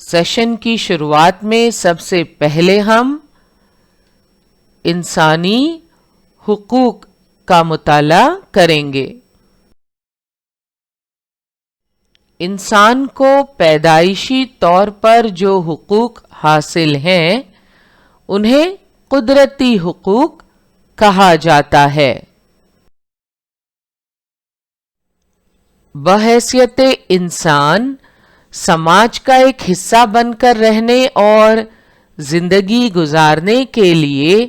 Session کی شروعات میں سب سے پہلے ہم انسانی حقوق کا مطالعہ کریں گے۔ انسان کو پیدائشی طور پر جو حقوق حاصل ہیں انہیں قدرتی حقوق کہا جاتا ہے۔ بحیثیت انسان سماج کا ایک حصہ بن کر رہنے اور زندگی گزارنے کے لیے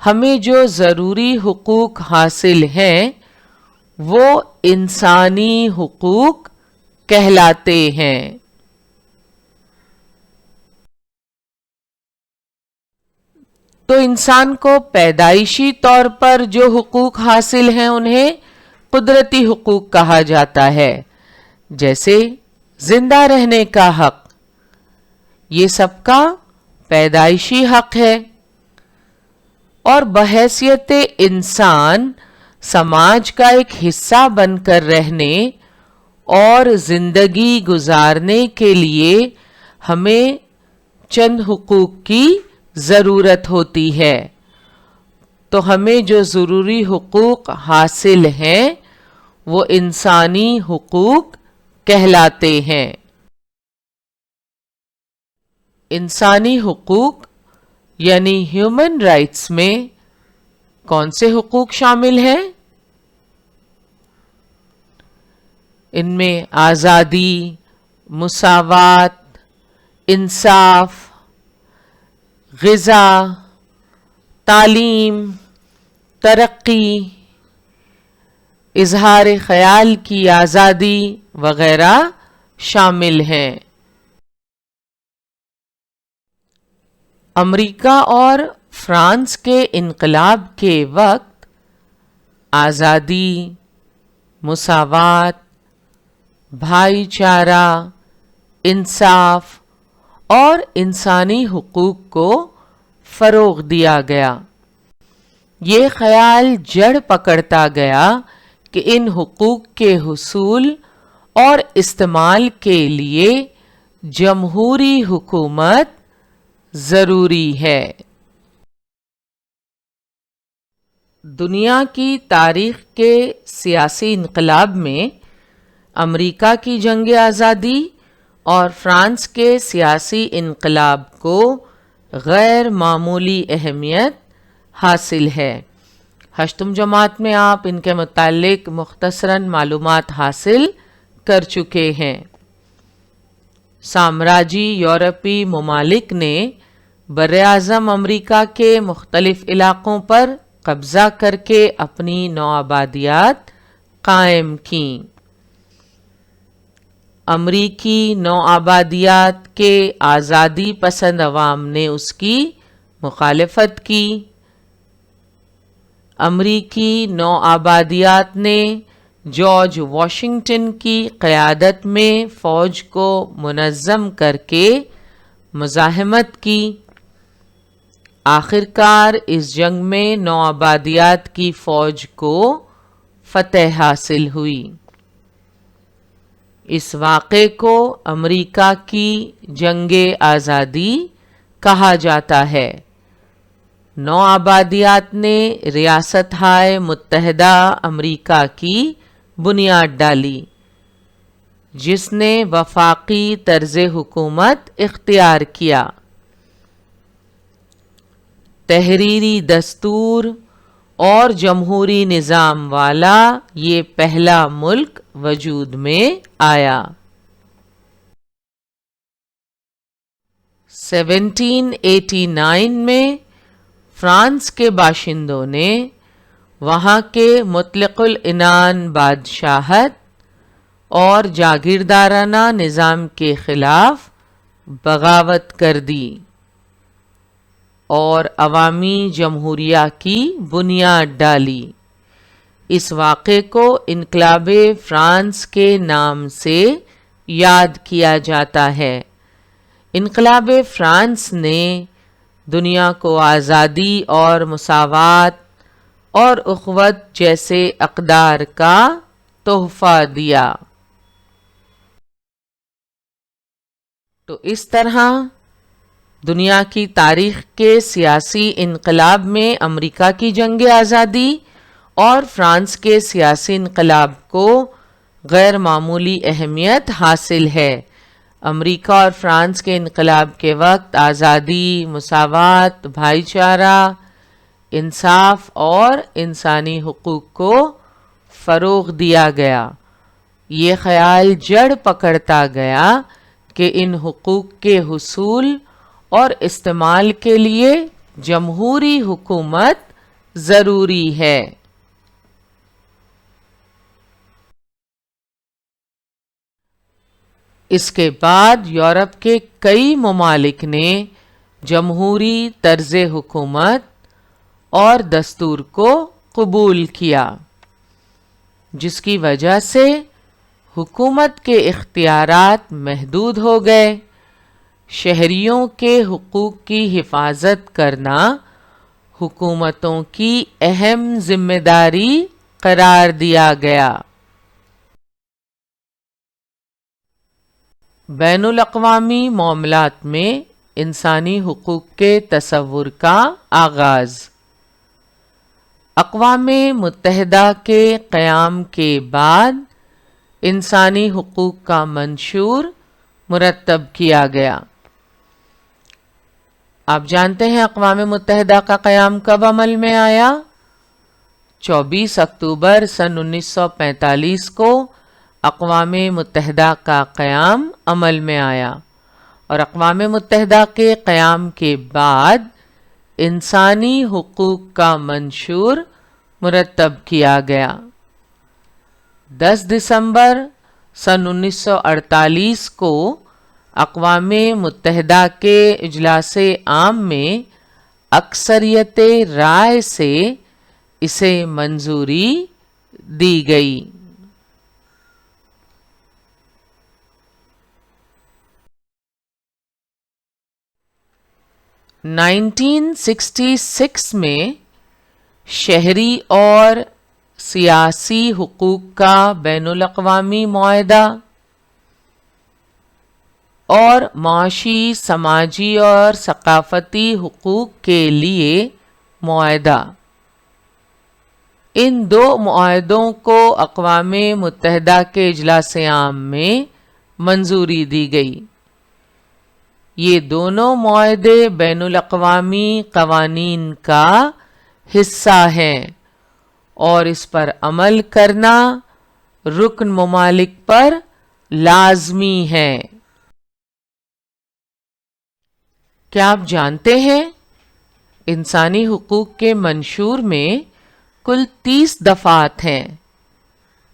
ہمیں جو ضروری حقوق حاصل ہیں وہ انسانی حقوق کہلاتے ہیں۔ تو انسان کو پیدائشی طور پر جو حقوق حاصل ہیں انہیں قدرتی حقوق کہا جاتا ہے، جیسے زندہ رہنے کا حق، یہ سب کا پیدائشی حق ہے، اور بحیثیت انسان سماج کا ایک حصہ بن کر رہنے اور زندگی گزارنے کے لیے ہمیں چند حقوق کی ضرورت ہوتی ہے۔ تو ہمیں جو ضروری حقوق حاصل ہیں وہ انسانی حقوق کہلاتے ہیں۔ انسانی حقوق یعنی ہیومن رائٹس میں کون سے حقوق شامل ہیں؟ ان میں آزادی، مساوات، انصاف، غذا، تعلیم، ترقی، اظہار خیال کی آزادی وغیرہ شامل ہیں۔ امریکہ اور فرانس کے انقلاب کے وقت آزادی، مساوات، بھائی چارہ، انصاف اور انسانی حقوق کو فروغ دیا گیا۔ یہ خیال جڑ پکڑتا گیا کہ ان حقوق کے حصول اور استعمال کے لیے جمہوری حکومت ضروری ہے۔ دنیا کی تاریخ کے سیاسی انقلاب میں امریکہ کی جنگ آزادی اور فرانس کے سیاسی انقلاب کو غیر معمولی اہمیت حاصل ہے۔ ہشتم جماعت میں آپ ان کے متعلق مختصراً معلومات حاصل کر چکے ہیں۔ سامراجی یورپی ممالک نے براعظم امریکہ کے مختلف علاقوں پر قبضہ کر کے اپنی نوآبادیات قائم کیں۔ امریکی نوآبادیات کے آزادی پسند عوام نے اس کی مخالفت کی۔ امریکی نوآبادیات نے جارج واشنگٹن کی قیادت میں فوج کو منظم کر کے مزاحمت کی۔ آخرکار اس جنگ میں نوآبادیات کی فوج کو فتح حاصل ہوئی۔ اس واقعے کو امریکہ کی جنگ آزادی کہا جاتا ہے۔ نوآبادیات نے ریاستہائے متحدہ امریکہ کی بنیاد ڈالی، جس نے وفاقی طرز حکومت اختیار کیا۔ تحریری دستور اور جمہوری نظام والا یہ پہلا ملک وجود میں آیا۔ 1789 میں فرانس کے باشندوں نے وہاں کے مطلق العنان بادشاہت اور جاگیردارانہ نظام کے خلاف بغاوت کر دی اور عوامی جمہوریہ کی بنیاد ڈالی۔ اس واقعے کو انقلاب فرانس کے نام سے یاد کیا جاتا ہے۔ انقلاب فرانس نے دنیا کو آزادی اور مساوات اور اخوت جیسے اقدار کا تحفہ دیا۔ تو اس طرح دنیا کی تاریخ کے سیاسی انقلاب میں امریکہ کی جنگ آزادی اور فرانس کے سیاسی انقلاب کو غیر معمولی اہمیت حاصل ہے۔ امریکہ اور فرانس کے انقلاب کے وقت آزادی، مساوات، بھائی چارہ، انصاف اور انسانی حقوق کو فروغ دیا گیا۔ یہ خیال جڑ پکڑتا گیا کہ ان حقوق کے حصول اور استعمال کے لیے جمہوری حکومت ضروری ہے۔ اس کے بعد یورپ کے کئی ممالک نے جمہوری طرز حکومت اور دستور کو قبول کیا، جس کی وجہ سے حکومت کے اختیارات محدود ہو گئے۔ شہریوں کے حقوق کی حفاظت کرنا حکومتوں کی اہم ذمہ داری قرار دیا گیا۔ بین الاقوامی معاملات میں انسانی حقوق کے تصور کا آغاز۔ اقوام متحدہ کے قیام کے بعد انسانی حقوق کا منشور مرتب کیا گیا۔ آپ جانتے ہیں اقوام متحدہ کا قیام کب عمل میں آیا؟ 24 اکتوبر سن 1945 کو اقوام متحدہ کا قیام عمل میں آیا، اور اقوام متحدہ کے قیام کے بعد انسانی حقوق کا منشور مرتب کیا گیا۔ 10 دسمبر سن 1948 کو اقوام متحدہ کے اجلاس عام میں اکثریت رائے سے اسے منظوری دی گئی۔ 1966 میں شہری اور سیاسی حقوق کا بین الاقوامی معاہدہ اور معاشی، سماجی اور ثقافتی حقوق کے لیے معاہدہ، ان دو معاہدوں کو اقوام متحدہ کے اجلاس عام میں منظوری دی گئی۔ یہ دونوں معاہدے بین الاقوامی قوانین کا حصہ ہیں اور اس پر عمل کرنا رکن ممالک پر لازمی ہے۔ کیا آپ جانتے ہیں انسانی حقوق کے منشور میں کل 30 دفعات ہیں؟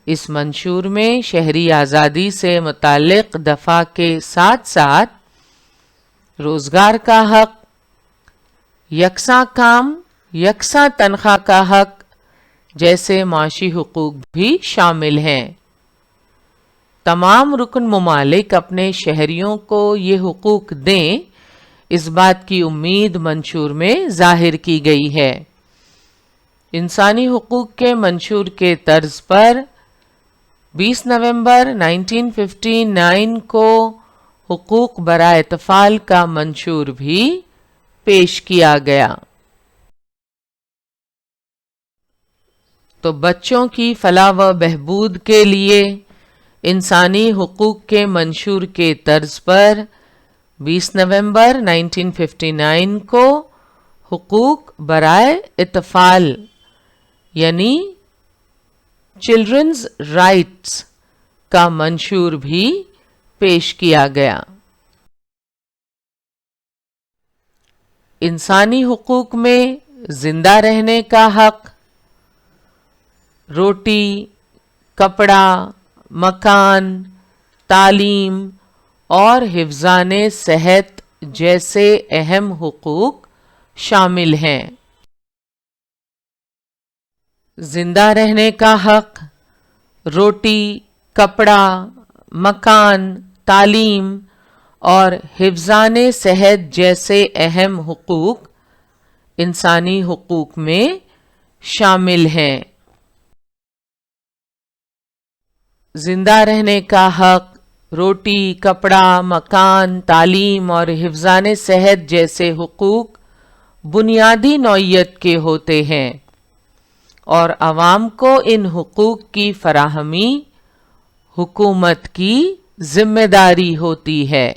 اس منشور میں شہری آزادی سے متعلق دفعہ کے ساتھ ساتھ روزگار کا حق، یکساں کام، یکساں تنخواہ کا حق جیسے معاشی حقوق بھی شامل ہیں۔ تمام رکن ممالک اپنے شہریوں کو یہ حقوق دیں، اس بات کی امید منشور میں ظاہر کی گئی ہے۔ انسانی حقوق کے منشور کے طرز پر 20 نومبر 1959 کو حقوق برائے اطفال کا منشور بھی پیش کیا گیا۔ تو بچوں کی فلاح و بہبود کے لیے انسانی حقوق کے منشور کے طرز پر 20 نومبر 1959 کو حقوق برائے اطفال یعنی چلڈرنز رائٹس کا منشور بھی پیش کیا گیا۔ انسانی حقوق میں زندہ رہنے کا حق، روٹی، کپڑا، مکان، تعلیم اور حفظان صحت جیسے اہم حقوق شامل ہیں۔ زندہ رہنے کا حق، روٹی، کپڑا، مکان، تعلیم اور حفظان صحت جیسے اہم حقوق انسانی حقوق میں شامل ہیں۔ زندہ رہنے کا حق، روٹی، کپڑا، مکان، تعلیم اور حفظان صحت جیسے حقوق بنیادی نوعیت کے ہوتے ہیں اور عوام کو ان حقوق کی فراہمی حکومت کی ذمہ داری ہوتی ہے۔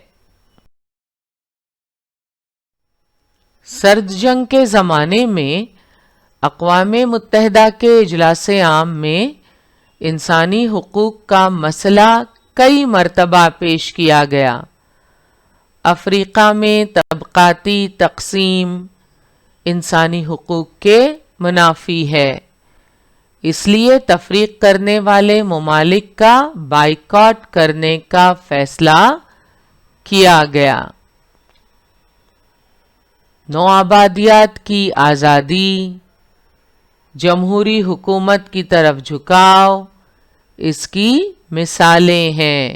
سرد جنگ کے زمانے میں اقوام متحدہ کے اجلاس عام میں انسانی حقوق کا مسئلہ کئی مرتبہ پیش کیا گیا۔ افریقہ میں طبقاتی تقسیم انسانی حقوق کے منافی ہے، اس لیے تفریق کرنے والے ممالک کا بائیکاٹ کرنے کا فیصلہ کیا گیا۔ نوآبادیات کی آزادی، جمہوری حکومت کی طرف جھکاؤ اس کی مثالیں ہیں۔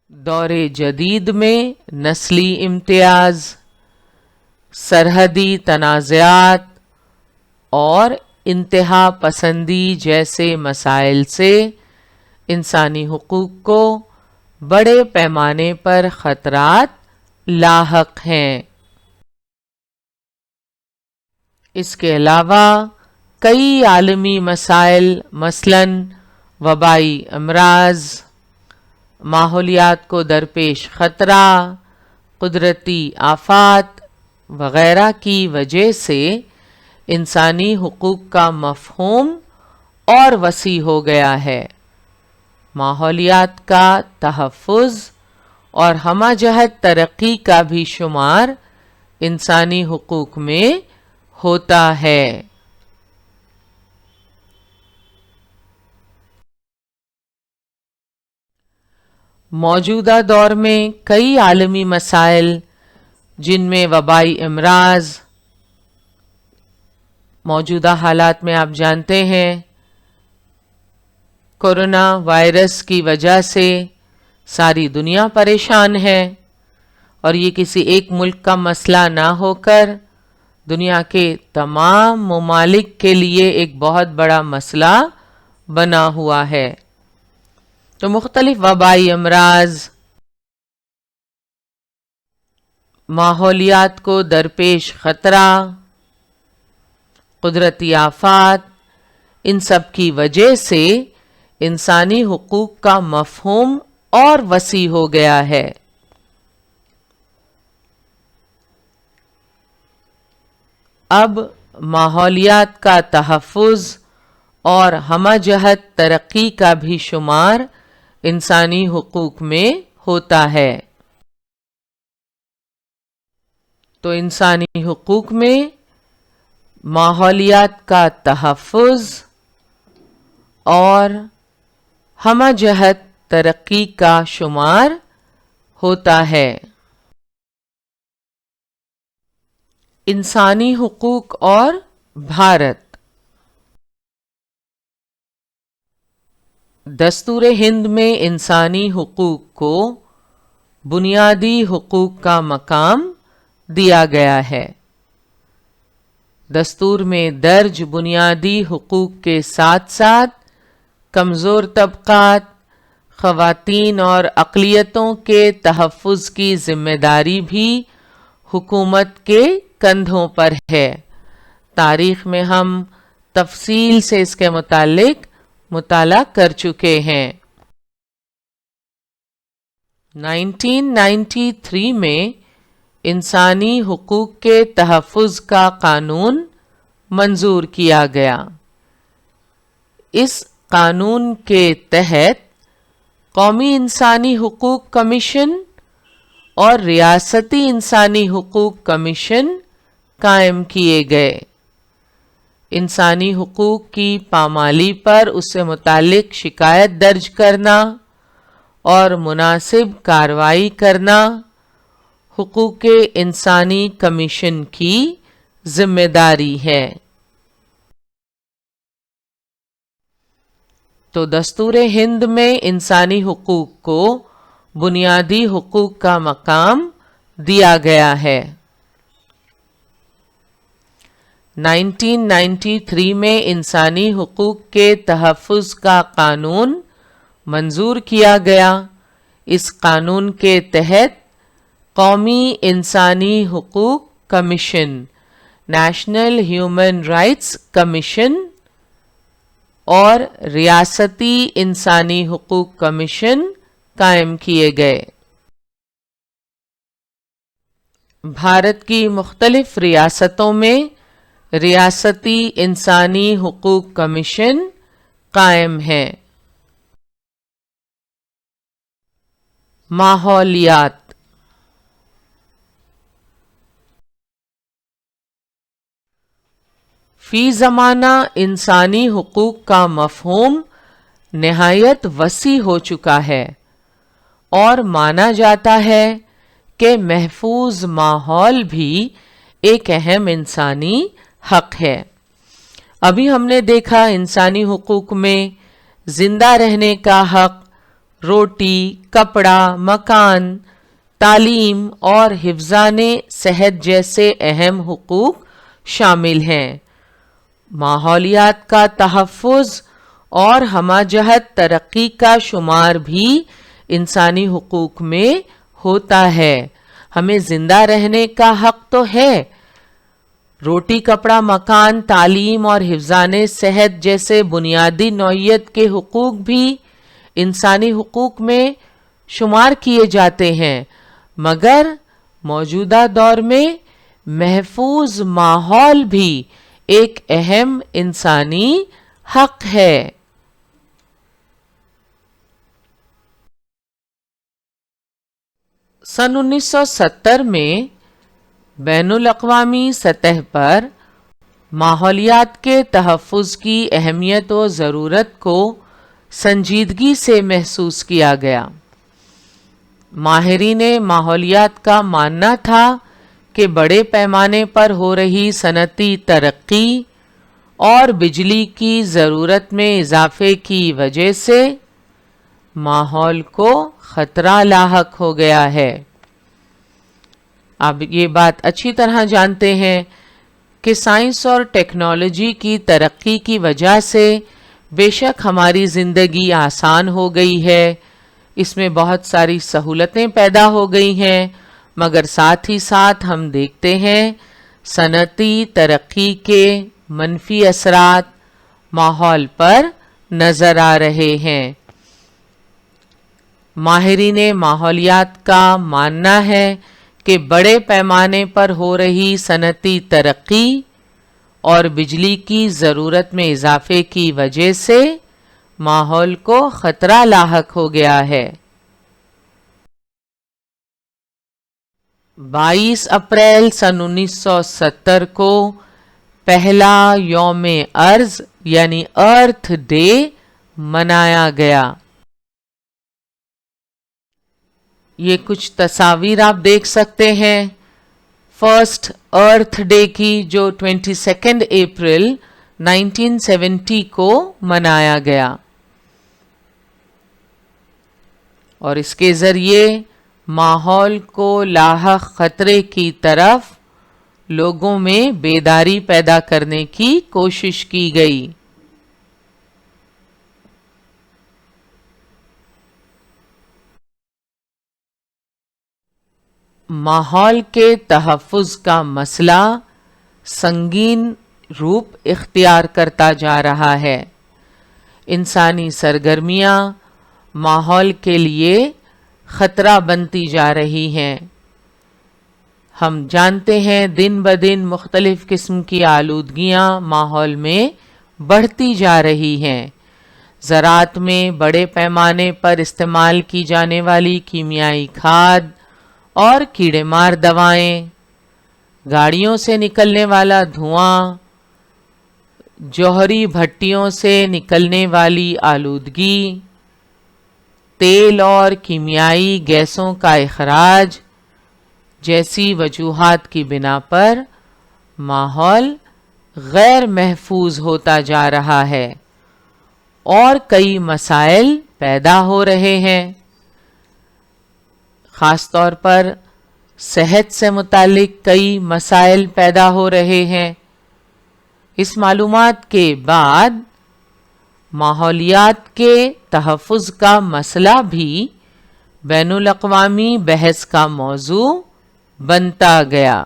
دور جدید میں نسلی امتیاز، سرحدی تنازعات اور انتہا پسندی جیسے مسائل سے انسانی حقوق کو بڑے پیمانے پر خطرات لاحق ہیں۔ اس کے علاوہ کئی عالمی مسائل مثلاً وبائی امراض، ماحولیات کو درپیش خطرہ، قدرتی آفات وغیرہ کی وجہ سے انسانی حقوق کا مفہوم اور وسیع ہو گیا ہے۔ ماحولیات کا تحفظ اور ہمہ جہت ترقی کا بھی شمار انسانی حقوق میں ہوتا ہے۔ موجودہ دور میں کئی عالمی مسائل جن میں وبائی امراض، موجودہ حالات میں آپ جانتے ہیں کورونا وائرس کی وجہ سے ساری دنیا پریشان ہے، اور یہ کسی ایک ملک کا مسئلہ نہ ہو کر دنیا کے تمام ممالک کے لیے ایک بہت بڑا مسئلہ بنا ہوا ہے۔ تو مختلف وبائی امراض، ماحولیات کو درپیش خطرہ، قدرتی آفات، ان سب کی وجہ سے انسانی حقوق کا مفہوم اور وسیع ہو گیا ہے۔ اب ماحولیات کا تحفظ اور ہمہ جہت ترقی کا بھی شمار انسانی حقوق میں ہوتا ہے۔ تو انسانی حقوق میں ماحولیات کا تحفظ اور ہمہ جہت ترقی کا شمار ہوتا ہے۔ انسانی حقوق اور بھارت۔ دستور ہند میں انسانی حقوق کو بنیادی حقوق کا مقام دیا گیا ہے۔ دستور میں درج بنیادی حقوق کے ساتھ ساتھ کمزور طبقات، خواتین اور اقلیتوں کے تحفظ کی ذمہ داری بھی حکومت کے کندھوں پر ہے۔ تاریخ میں ہم تفصیل سے اس کے متعلق مطالعہ کر چکے ہیں۔ 1993 میں انسانی حقوق کے تحفظ کا قانون منظور کیا گیا۔ اس قانون کے تحت قومی انسانی حقوق کمیشن اور ریاستی انسانی حقوق کمیشن قائم کیے گئے۔ انسانی حقوق کی پامالی پر اس سے متعلق شکایت درج کرنا اور مناسب کارروائی کرنا حقوق انسانی کمیشن کی ذمہ داری ہے۔ تو دستور ہند میں انسانی حقوق کو بنیادی حقوق کا مقام دیا گیا ہے۔ 1993 میں انسانی حقوق کے تحفظ کا قانون منظور کیا گیا۔ اس قانون کے تحت قومی انسانی حقوق commission, national human rights commission اور ریاستی انسانی حقوق کمیشن قائم کیے گئے۔ بھارت کی مختلف ریاستوں میں ریاستی انسانی حقوق کمیشن قائم ہیں۔ ماحولیات۔ فی زمانہ انسانی حقوق کا مفہوم نہایت وسیع ہو چکا ہے اور مانا جاتا ہے کہ محفوظ ماحول بھی ایک اہم انسانی حق ہے۔ ابھی ہم نے دیکھا انسانی حقوق میں زندہ رہنے کا حق، روٹی، کپڑا، مکان، تعلیم اور حفظان صحت جیسے اہم حقوق شامل ہیں۔ ماحولیات کا تحفظ اور ہمہ جہت ترقی کا شمار بھی انسانی حقوق میں ہوتا ہے۔ ہمیں زندہ رہنے کا حق تو ہے، روٹی، کپڑا، مکان، تعلیم اور حفظان صحت جیسے بنیادی نوعیت کے حقوق بھی انسانی حقوق میں شمار کیے جاتے ہیں، مگر موجودہ دور میں محفوظ ماحول بھی ایک اہم انسانی حق ہے۔ سن 1970 میں بین الاقوامی سطح پر ماحولیات کے تحفظ کی اہمیت و ضرورت کو سنجیدگی سے محسوس کیا گیا۔ ماہرین ماحولیات کا ماننا تھا کہ بڑے پیمانے پر ہو رہی صنعتی ترقی اور بجلی کی ضرورت میں اضافے کی وجہ سے ماحول کو خطرہ لاحق ہو گیا ہے۔ آپ یہ بات اچھی طرح جانتے ہیں کہ سائنس اور ٹیکنالوجی کی ترقی کی وجہ سے بے شک ہماری زندگی آسان ہو گئی ہے، اس میں بہت ساری سہولتیں پیدا ہو گئی ہیں، مگر ساتھ ہی ساتھ ہم دیکھتے ہیں صنعتی ترقی کے منفی اثرات ماحول پر نظر آ رہے ہیں۔ ماہرین ماحولیات کا ماننا ہے کہ بڑے پیمانے پر ہو رہی صنعتی ترقی اور بجلی کی ضرورت میں اضافے کی وجہ سے ماحول کو خطرہ لاحق ہو گیا ہے۔ 22 اپریل سن 1970 کو پہلا یوم ارض یعنی ارتھ ڈے منایا گیا۔ یہ کچھ تصاویر آپ دیکھ سکتے ہیں فرسٹ ارتھ ڈے کی، جو 22 اپریل 1970 کو منایا گیا، اور اس کے ذریعے ماحول کو لاحق خطرے کی طرف لوگوں میں بیداری پیدا کرنے کی کوشش کی گئی۔ ماحول کے تحفظ کا مسئلہ سنگین روپ اختیار کرتا جا رہا ہے۔ انسانی سرگرمیاں ماحول کے لیے خطرہ بنتی جا رہی ہیں۔ ہم جانتے ہیں دن بدن مختلف قسم کی آلودگیاں ماحول میں بڑھتی جا رہی ہیں۔ زراعت میں بڑے پیمانے پر استعمال کی جانے والی کیمیائی کھاد اور کیڑے مار دوائیں، گاڑیوں سے نکلنے والا دھواں، جوہری بھٹیوں سے نکلنے والی آلودگی، تیل اور کیمیائی گیسوں کا اخراج جیسی وجوہات کی بنا پر ماحول غیر محفوظ ہوتا جا رہا ہے اور کئی مسائل پیدا ہو رہے ہیں۔ خاص طور پر صحت سے متعلق کئی مسائل پیدا ہو رہے ہیں۔ اس معلومات کے بعد ماحولیات کے تحفظ کا مسئلہ بھی بین الاقوامی بحث کا موضوع بنتا گیا۔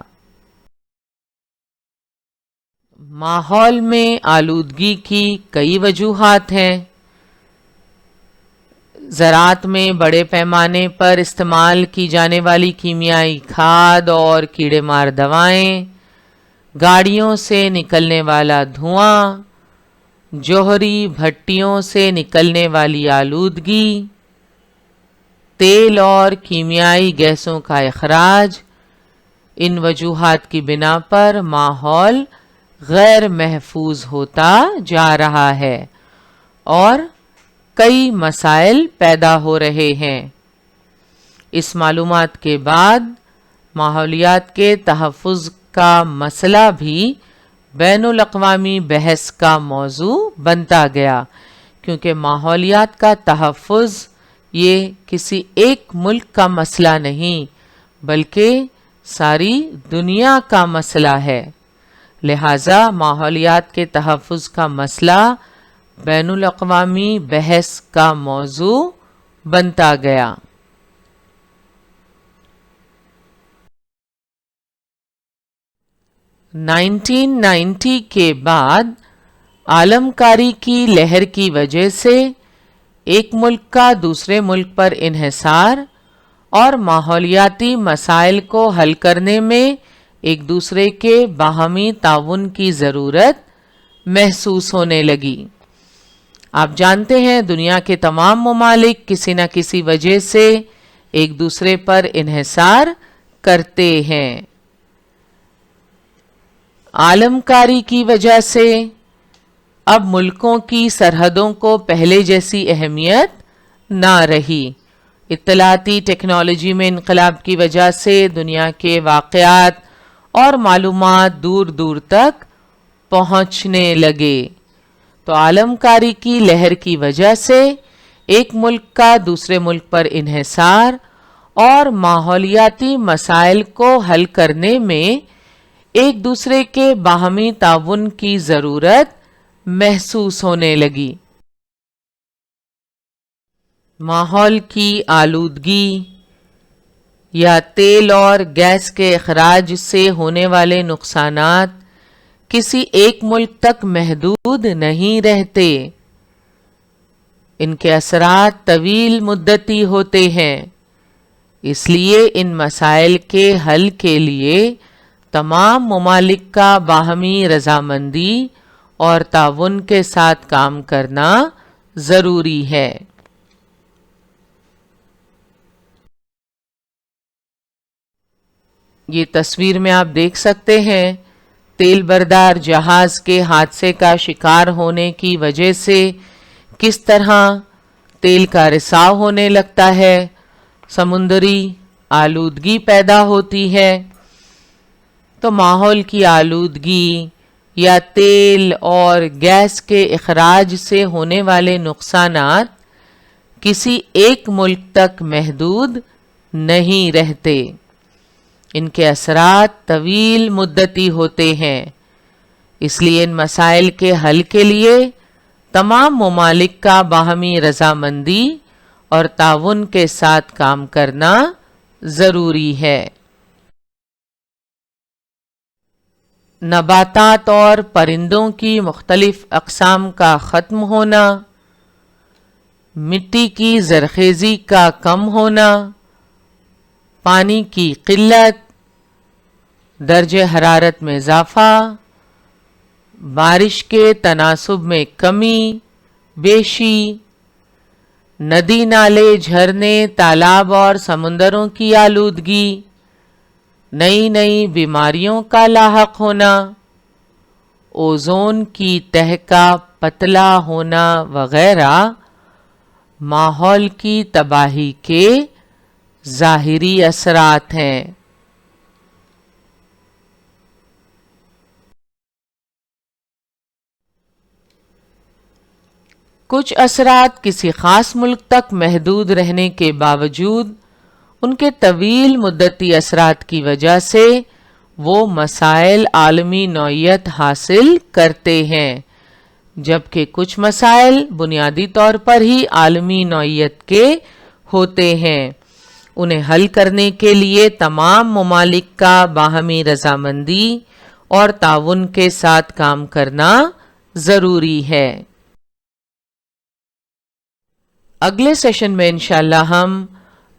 ماحول میں آلودگی کی کئی وجوہات ہیں۔ زراعت میں بڑے پیمانے پر استعمال کی جانے والی کیمیائی کھاد اور کیڑے مار دوائیں، گاڑیوں سے نکلنے والا دھواں، جوہری بھٹیوں سے نکلنے والی آلودگی، تیل اور کیمیائی گیسوں کا اخراج، ان وجوہات کی بنا پر ماحول غیر محفوظ ہوتا جا رہا ہے اور کئی مسائل پیدا ہو رہے ہیں۔ اس معلومات کے بعد ماحولیات کے تحفظ کا مسئلہ بھی بین الاقوامی بحث کا موضوع بنتا گیا، کیونکہ ماحولیات کا تحفظ یہ کسی ایک ملک کا مسئلہ نہیں بلکہ ساری دنیا کا مسئلہ ہے۔ لہٰذا ماحولیات کے تحفظ کا مسئلہ بین الاقوامی بحث کا موضوع بنتا گیا۔ 1990 کے بعد عالم کاری کی لہر کی وجہ سے ایک ملک کا دوسرے ملک پر انحصار اور ماحولیاتی مسائل کو حل کرنے میں ایک دوسرے کے باہمی تعاون کی ضرورت محسوس ہونے لگی۔ آپ جانتے ہیں دنیا کے تمام ممالک کسی نہ کسی وجہ سے ایک دوسرے پر انحصار کرتے ہیں۔ عالم کاری کی وجہ سے اب ملکوں کی سرحدوں کو پہلے جیسی اہمیت نہ رہی۔ اطلاعاتی ٹیکنالوجی میں انقلاب کی وجہ سے دنیا کے واقعات اور معلومات دور دور تک پہنچنے لگے، تو عالم کاری کی لہر کی وجہ سے ایک ملک کا دوسرے ملک پر انحصار اور ماحولیاتی مسائل کو حل کرنے میں ایک دوسرے کے باہمی تعاون کی ضرورت محسوس ہونے لگی۔ ماحول کی آلودگی یا تیل اور گیس کے اخراج سے ہونے والے نقصانات کسی ایک ملک تک محدود نہیں رہتے، ان کے اثرات طویل مدتی ہوتے ہیں۔ اس لیے ان مسائل کے حل کے لیے تمام ممالک کا باہمی رضامندی اور تعاون کے ساتھ کام کرنا ضروری ہے۔ یہ تصویر میں آپ دیکھ سکتے ہیں تیل بردار جہاز کے حادثے کا شکار ہونے کی وجہ سے کس طرح تیل کا رساؤ ہونے لگتا ہے، سمندری آلودگی پیدا ہوتی ہے۔ تو ماحول کی آلودگی یا تیل اور گیس کے اخراج سے ہونے والے نقصانات کسی ایک ملک تک محدود نہیں رہتے، ان کے اثرات طویل مدتی ہوتے ہیں۔ اس لیے ان مسائل کے حل کے لیے تمام ممالک کا باہمی رضامندی اور تعاون کے ساتھ کام کرنا ضروری ہے۔ نباتات اور پرندوں کی مختلف اقسام کا ختم ہونا، مٹی کی زرخیزی کا کم ہونا، پانی کی قلت، درجہ حرارت میں اضافہ، بارش کے تناسب میں کمی بیشی، ندی نالے جھرنے تالاب اور سمندروں کی آلودگی، نئی نئی بیماریوں کا لاحق ہونا، اوزون کی تہہ کا پتلا ہونا وغیرہ ماحول کی تباہی کے ظاہری اثرات ہیں۔ کچھ اثرات کسی خاص ملک تک محدود رہنے کے باوجود ان کے طویل مدتی اثرات کی وجہ سے وہ مسائل عالمی نوعیت حاصل کرتے ہیں، جبکہ کچھ مسائل بنیادی طور پر ہی عالمی نوعیت کے ہوتے ہیں۔ انہیں حل کرنے کے لیے تمام ممالک کا باہمی رضامندی اور تعاون کے ساتھ کام کرنا ضروری ہے۔ اگلے سیشن میں انشاءاللہ ہم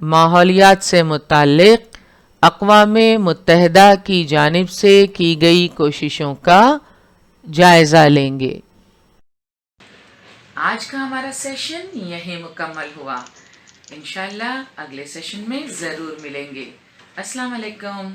ماحولیات سے متعلق اقوام متحدہ کی جانب سے کی گئی کوششوں کا جائزہ لیں گے۔ آج کا ہمارا سیشن یہیں مکمل ہوا۔ انشاءاللہ اگلے سیشن میں ضرور ملیں گے۔ السلام علیکم۔